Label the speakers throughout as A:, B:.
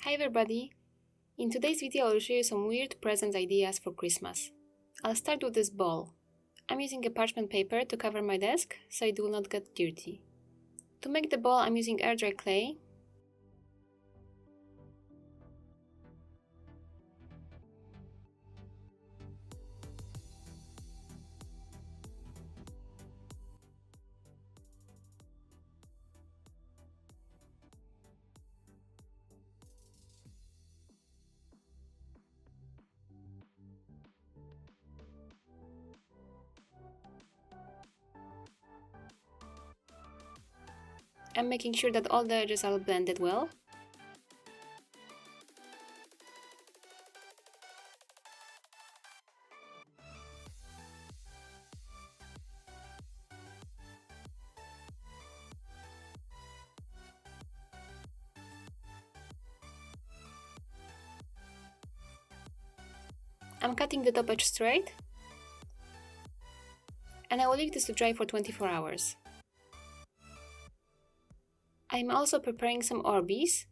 A: Hi everybody! In today's video I will show you some weird present ideas for Christmas. I'll start with this ball. I'm using a parchment paper to cover my desk so it will not get dirty. To make the ball I'm using air dry clay. I'm making sure that all the edges are blended well. I'm cutting the top edge straight, and I will leave this to dry for 24 hours. I'm also preparing some Orbeez,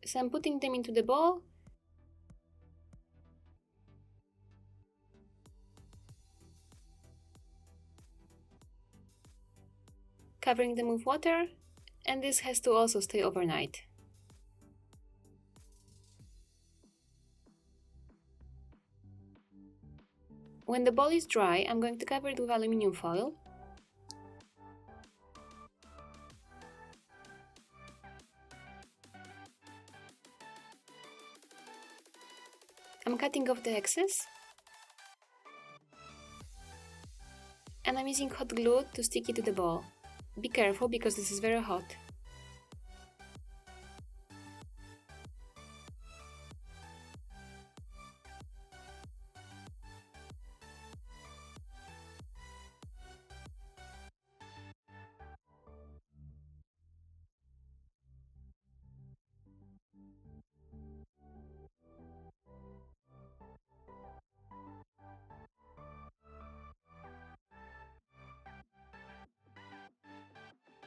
A: so I'm putting them into the bowl covering them with water, and this has to also stay overnight. When the ball is dry, I'm going to cover it with aluminium foil. I'm cutting off the excess, and I'm using hot glue to stick it to the ball. Be careful because this is very hot.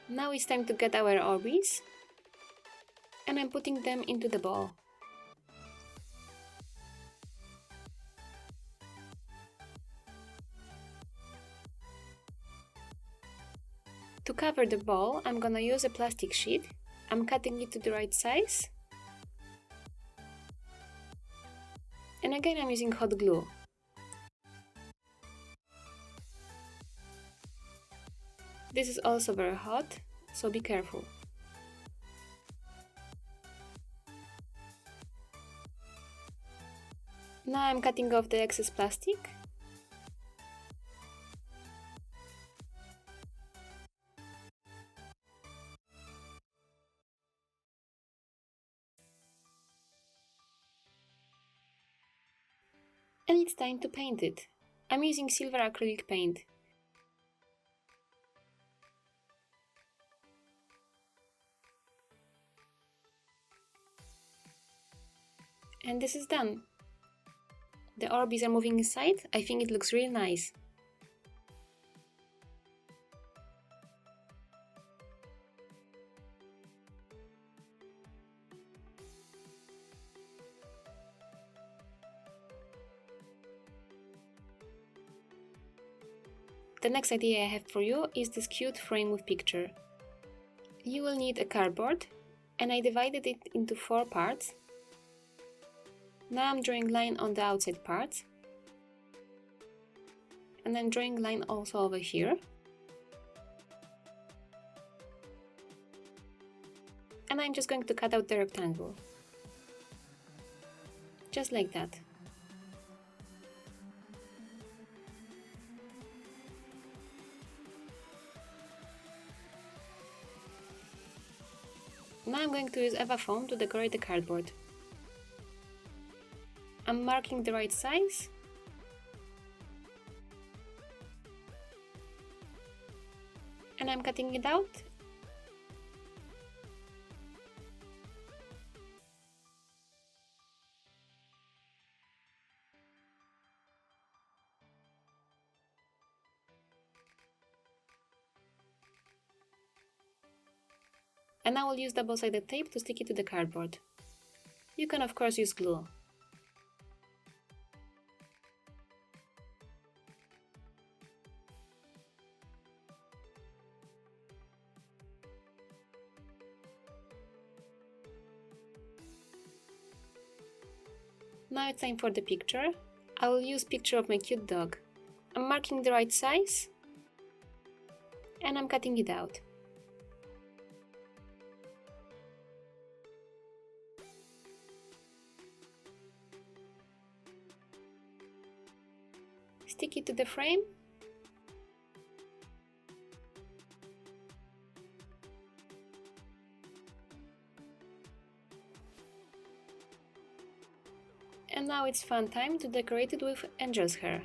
A: Now it's time to get our Orbeez, and I'm putting them into the ball. To cover the ball, I'm gonna use a plastic sheet. I'm cutting it to the right size. And again I'm using hot glue. This is also very hot, so be careful. Now I'm cutting off the excess plastic. And it's time to paint it. I'm using silver acrylic paint. And this is done. The Orbeez are moving inside. I think it looks really nice. The next idea I have for you is this cute frame with picture. You will need a cardboard, and I divided it into 4 parts. Now I'm drawing line on the outside parts, and I'm drawing line also over here. And I'm just going to cut out the rectangle. Just like that. Now I'm going to use Eva foam to decorate the cardboard. I'm marking the right size. And I'm cutting it out. And I will use double-sided tape to stick it to the cardboard. You can of course use glue. Now it's time for the picture. I will use picture of my cute dog. I'm marking the right size and I'm cutting it out. Stick it to the frame. And now it's fun time to decorate it with angel's hair.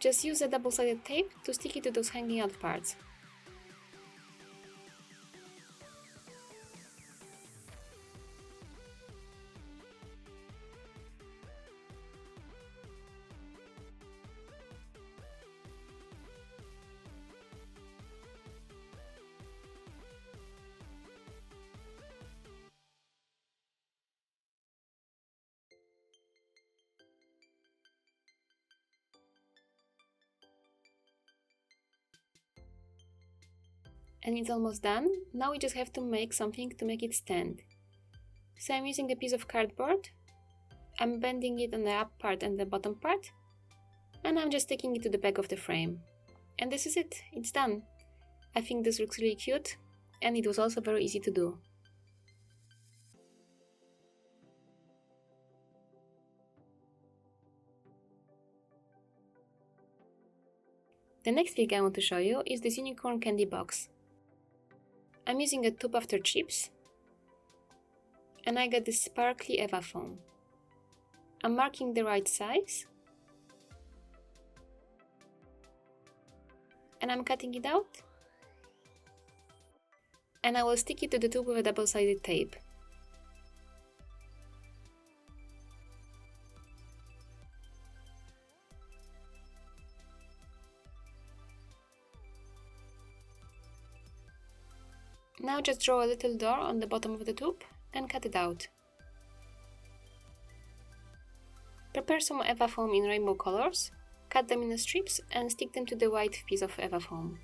A: Just use a double-sided tape to stick it to those hanging out parts. And it's almost done. Now we just have to make something to make it stand. So I'm using a piece of cardboard. I'm bending it on the up part and the bottom part. And I'm just sticking it to the back of the frame. And this is it. It's done. I think this looks really cute. And it was also very easy to do. The next thing I want to show you is this unicorn candy box. I'm using a tube after chips, and I got this sparkly Eva foam. I'm marking the right size, and I'm cutting it out, and I will stick it to the tube with a double-sided tape. Now just draw a little door on the bottom of the tube and cut it out. Prepare some Eva foam in rainbow colors, cut them in strips and stick them to the white piece of Eva foam.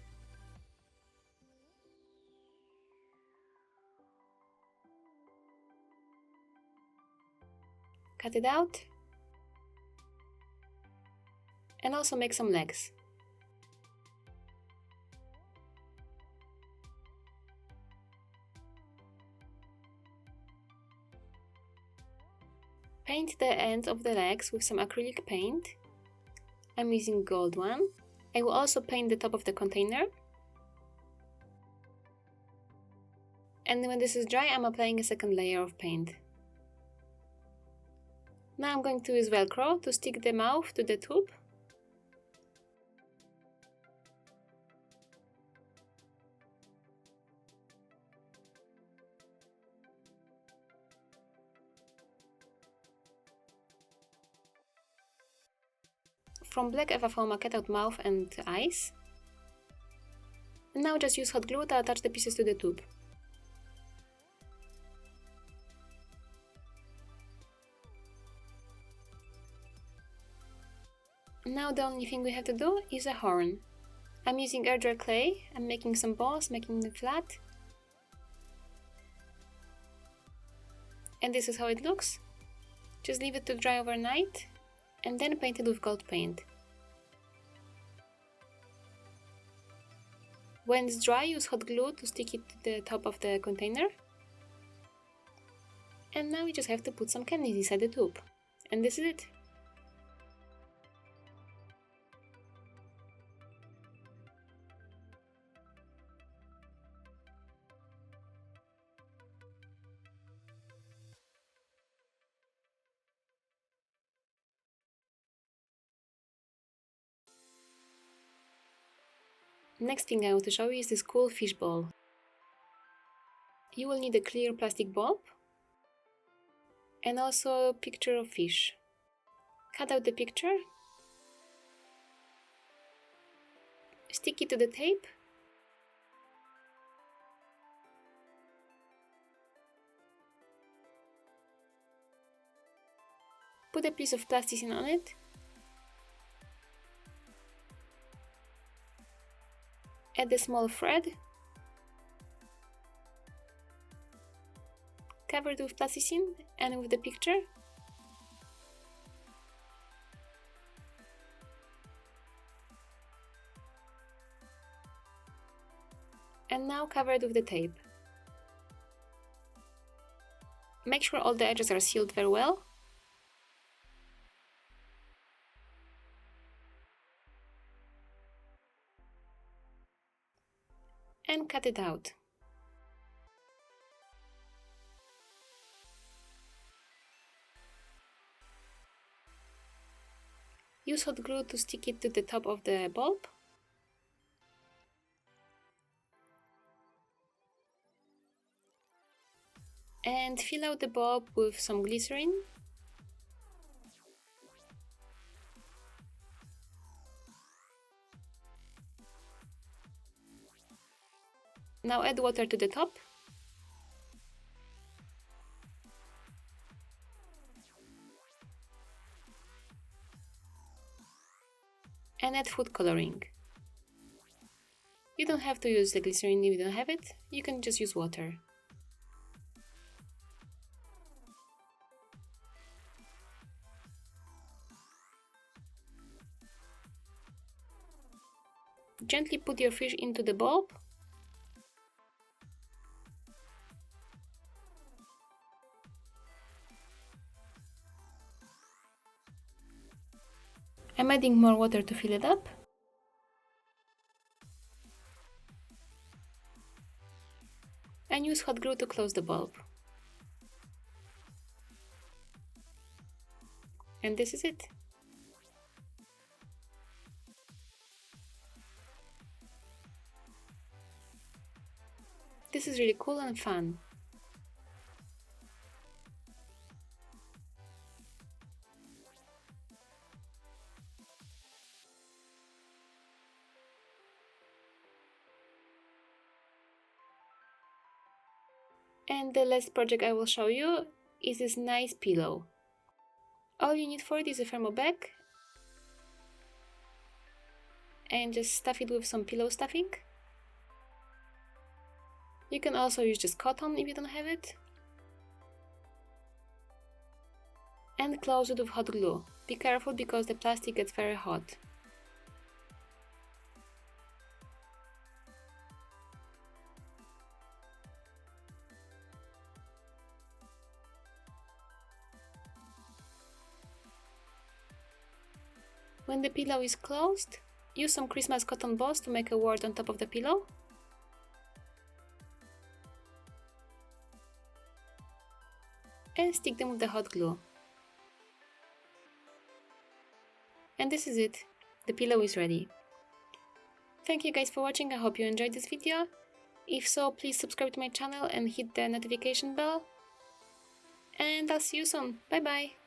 A: Cut it out and also make some legs. Paint the ends of the legs with some acrylic paint. I'm using gold one. I will also paint the top of the container. And when this is dry, I'm applying a second layer of paint. Now I'm going to use Velcro to stick the mouth to the tube. From black Eva foam I cut out mouth and eyes. And now just use hot glue to attach the pieces to the tube. Now the only thing we have to do is a horn. I'm using air dry clay, I'm making some balls, making them flat. And this is how it looks. Just leave it to dry overnight and then paint it with gold paint. When it's dry, use hot glue to stick it to the top of the container. And now we just have to put some candies inside the tube. And this is it. Next thing I want to show you is this cool fish ball. You will need a clear plastic bulb and also a picture of fish. Cut out the picture, stick it to the tape, Put a piece of plasticine on it. Add a small thread. Cover it with plasticine and with the picture. And now cover it with the tape. Make sure all the edges are sealed very well. And cut it out. Use hot glue to stick it to the top of the bulb. And fill out the bulb with some glycerin. Now add water to the top. And add food coloring. You don't have to use the glycerin if you don't have it, you can just use water. Gently put your fish into the bulb. I'm adding more water to fill it up. And use hot glue to close the bulb. And this is it. This is really cool and fun. And the last project I will show you is this nice pillow. All you need for it is a thermal bag and just stuff it with some pillow stuffing. You can also use just cotton if you don't have it. And close it with hot glue. Be careful because the plastic gets very hot. When the pillow is closed, use some Christmas cotton balls to make a word on top of the pillow. And stick them with the hot glue. And this is it. The pillow is ready. Thank you guys for watching. I hope you enjoyed this video. If so, please subscribe to my channel and hit the notification bell. And I'll see you soon. Bye bye!